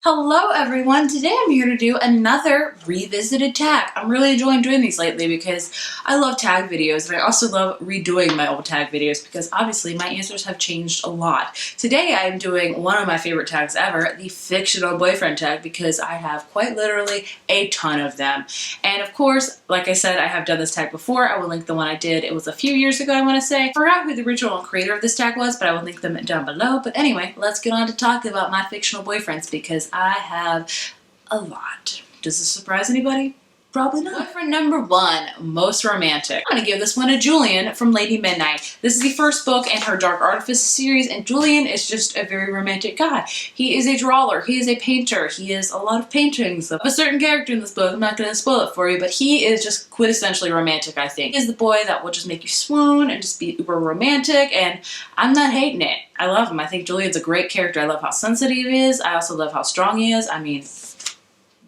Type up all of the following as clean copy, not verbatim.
Hello everyone, today I'm here to do another revisited tag. I'm really enjoying doing these lately because I love tag videos and I also love redoing my old tag videos because obviously my answers have changed a lot. Today I am doing one of my favorite tags ever, the fictional boyfriend tag, because I have quite literally a ton of them. And of course, like I said, I have done this tag before. I will link the one I did. It was a few years ago, I want to say. I forgot who the original creator of this tag was, but I will link them down below. But anyway, let's get on to talking about my fictional boyfriends because I have a lot. Does this surprise anybody? Probably not. Boyfriend number one, most romantic. I'm gonna give this one to Julian from Lady Midnight. This is the first book in her Dark Artifice series, and Julian is just a very romantic guy. He is a drawer, he is a painter, he has a lot of paintings of a certain character in this book. I'm not gonna spoil it for you, but he is just quintessentially romantic, I think. He is the boy that will just make you swoon and just be uber romantic, and I'm not hating it. I love him. I think Julian's a great character. I love how sensitive he is. I also love how strong he is. I mean,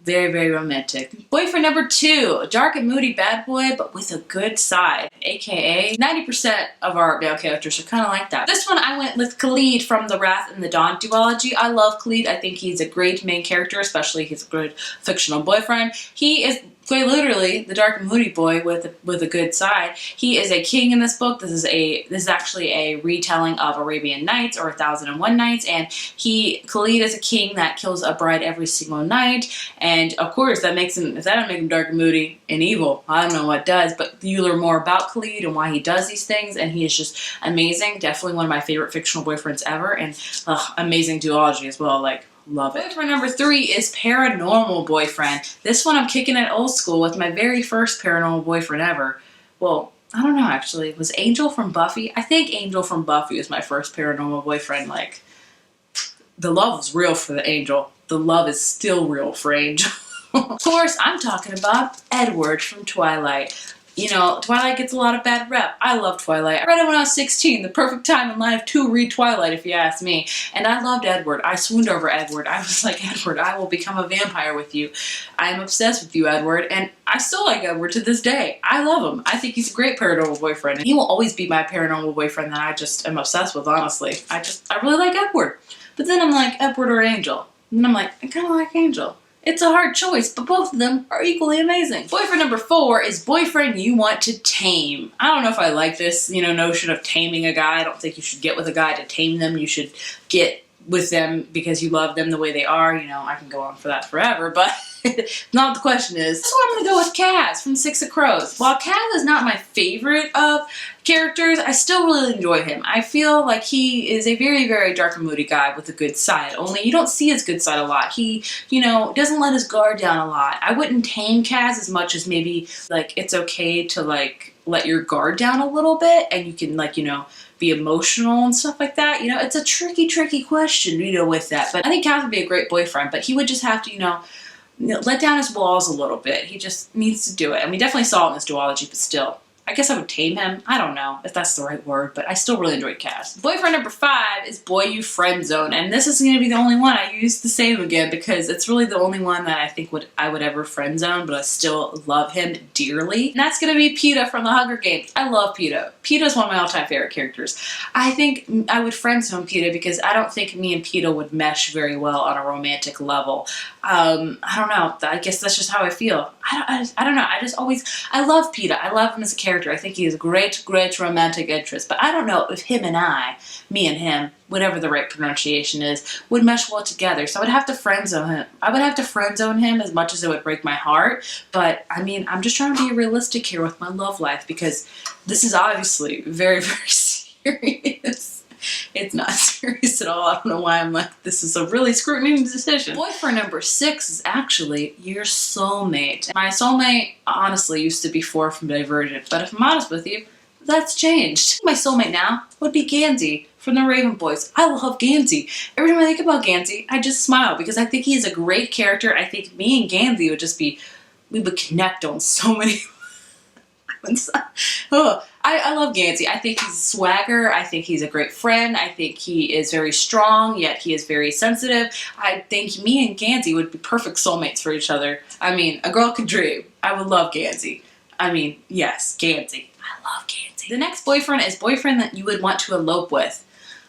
very, very romantic. Boyfriend number two, a dark and moody bad boy, but with a good side. AKA 90% of our male characters are kind of like that. This one I went with Khalid from the Wrath and the Dawn duology. I love Khalid. I think he's a great main character, especially he's a good fictional boyfriend. He is quite literally the dark and moody boy with a good side. He is a king in this book. This is actually a retelling of Arabian Nights or 1001 Nights, and Khalid is a king that kills a bride every single night. And of course, that makes him, if that doesn't make him dark and moody and evil, I don't know what does. But you learn more about Khalid and why he does these things, and he is just amazing. Definitely one of my favorite fictional boyfriends ever, and amazing duology as well. Like, love it. Boyfriend number three is Paranormal Boyfriend. This one I'm kicking it old school with my very first paranormal boyfriend ever. Well, I don't know actually. Was Angel from Buffy? I think Angel from Buffy was my first paranormal boyfriend. Like, the love was real for the Angel. The love is still real for Angel. Of course, I'm talking about Edward from Twilight. You know, Twilight gets a lot of bad rep. I love Twilight. I read it when I was 16, the perfect time in life to read Twilight, if you ask me. And I loved Edward. I swooned over Edward. I was like, Edward, I will become a vampire with you. I am obsessed with you, Edward. And I still like Edward to this day. I love him. I think he's a great paranormal boyfriend. And he will always be my paranormal boyfriend that I just am obsessed with, honestly. I really like Edward. But then I'm like, Edward or Angel? And I'm like, I kind of like Angel. It's a hard choice, but both of them are equally amazing. Boyfriend number four is boyfriend you want to tame. I don't know if I like this, notion of taming a guy. I don't think you should get with a guy to tame them. You should get with them because you love them the way they are. I can go on for that forever, but not the question is. So I'm gonna go with Kaz from Six of Crows. While Kaz is not my favorite of characters, I still really enjoy him. I feel like he is a very, very dark and moody guy with a good side, only you don't see his good side a lot. He, doesn't let his guard down a lot. I wouldn't tame Kaz as much as maybe, it's okay to, let your guard down a little bit and you can, be emotional and stuff like that. It's a tricky question, with that. But I think Kaz would be a great boyfriend, but he would just have to, let down his walls a little bit. He just needs to do it. And we definitely saw it in this duology, but still. I guess I would tame him. I don't know if that's the right word, but I still really enjoyed Kaz. Boyfriend number five is Boy You Friend Zone, and this is going to be the only one. I use the same again because it's really the only one that I think I would ever friend zone, but I still love him dearly. And that's going to be Peeta from the Hunger Games. I love Peeta. Peeta is one of my all-time favorite characters. I think I would friend zone Peeta because I don't think me and Peeta would mesh very well on a romantic level. I don't know. I guess that's just how I feel. I don't know. I love Peeta. I love him as a character. I think he is a great romantic interest, but I don't know if me and him, whatever the right pronunciation is, would mesh well together. So I would have to friend zone him. I would have to friend zone him as much as it would break my heart. But I mean, I'm just trying to be realistic here with my love life because this is obviously very, very serious. It's not serious at all. I don't know why I'm like, this is a really scrutiny decision. Boyfriend number six is actually your soulmate. My soulmate, honestly, used to be 4 from Divergent, but if I'm honest with you, that's changed. My soulmate now would be Gansey from the Raven Boys. I love Gansey. Every time I think about Gansey, I just smile because I think he's a great character. I think me and Gansey would just be, we would connect on so many I love Gansey. I think he's a swagger. I think he's a great friend. I think he is very strong, yet he is very sensitive. I think me and Gansey would be perfect soulmates for each other. I mean, a girl could dream. I would love Gansey. I mean, yes, Gansey. I love Gansey. The next boyfriend is boyfriend that you would want to elope with.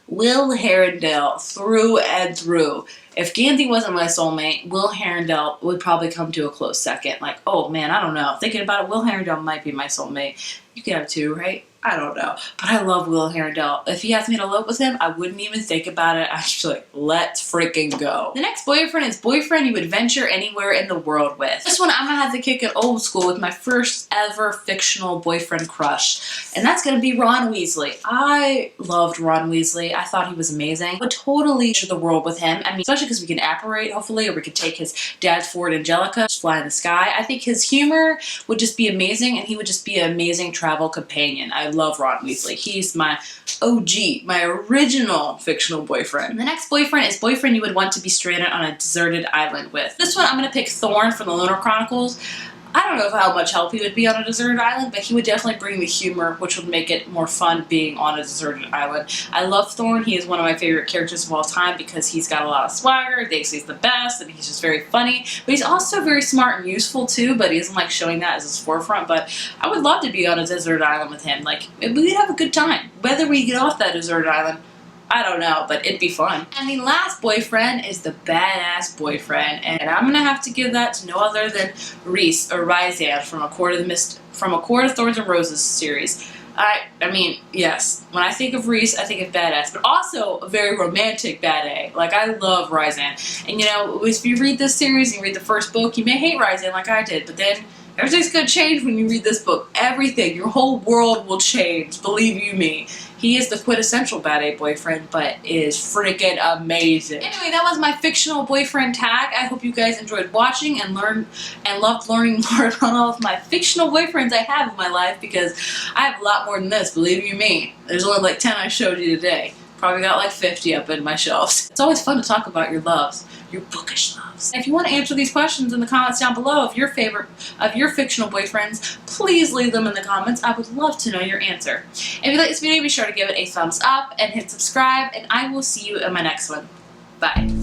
Lil Herondale, through and through. If Gandhi wasn't my soulmate, Will Herondale would probably come to a close second. Like, oh man, I don't know. Thinking about it, Will Herondale might be my soulmate. You could have two, right? I don't know. But I love Will Herondale. If he asked me to elope with him, I wouldn't even think about it. I'd just be like, let's freaking go. The next boyfriend is boyfriend you would venture anywhere in the world with. This one, I'm gonna have to kick it old school with my first ever fictional boyfriend crush. And that's gonna be Ron Weasley. I loved Ron Weasley. I thought he was amazing. I would totally share the world with him. I mean, especially because we can apparate, hopefully, or we could take his dad's Ford Angelica, just fly in the sky. I think his humor would just be amazing, and he would just be an amazing travel companion. I love Ron Weasley. He's my OG, my original fictional boyfriend. And the next boyfriend is boyfriend you would want to be stranded on a deserted island with. This one, I'm gonna pick Thorn from the Lunar Chronicles. I don't know how much help he would be on a deserted island, but he would definitely bring the humor, which would make it more fun being on a deserted island. I love Thorn. He is one of my favorite characters of all time because he's got a lot of swagger, thinks he's the best, and he's just very funny. But he's also very smart and useful too, but he doesn't like showing that as his forefront. But I would love to be on a deserted island with him. Like, we'd have a good time. Whether we get off that deserted island, I don't know, but it'd be fun. And the last boyfriend is the badass boyfriend, and I'm gonna have to give that to no other than Rhys, or Ryzan from A Court of Thorns and Roses series. I mean, yes, when I think of Rhys, I think of badass, but also a very romantic badass. Like, I love Ryzan. And you know, if you read this series and you read the first book, you may hate Ryzan like I did, but then everything's gonna change when you read this book. Everything, your whole world will change, believe you me. He is the quintessential bad A boyfriend, but is freaking amazing. Anyway, that was my fictional boyfriend tag. I hope you guys enjoyed watching and loved learning more about all of my fictional boyfriends I have in my life, because I have a lot more than this, believe you me. There's only like 10 I showed you today. Probably got like 50 up in my shelves. It's always fun to talk about your loves, your bookish loves. If you want to answer these questions in the comments down below of your fictional boyfriends, please leave them in the comments. I would love to know your answer. If you like this video, be sure to give it a thumbs up and hit subscribe, and I will see you in my next one. Bye.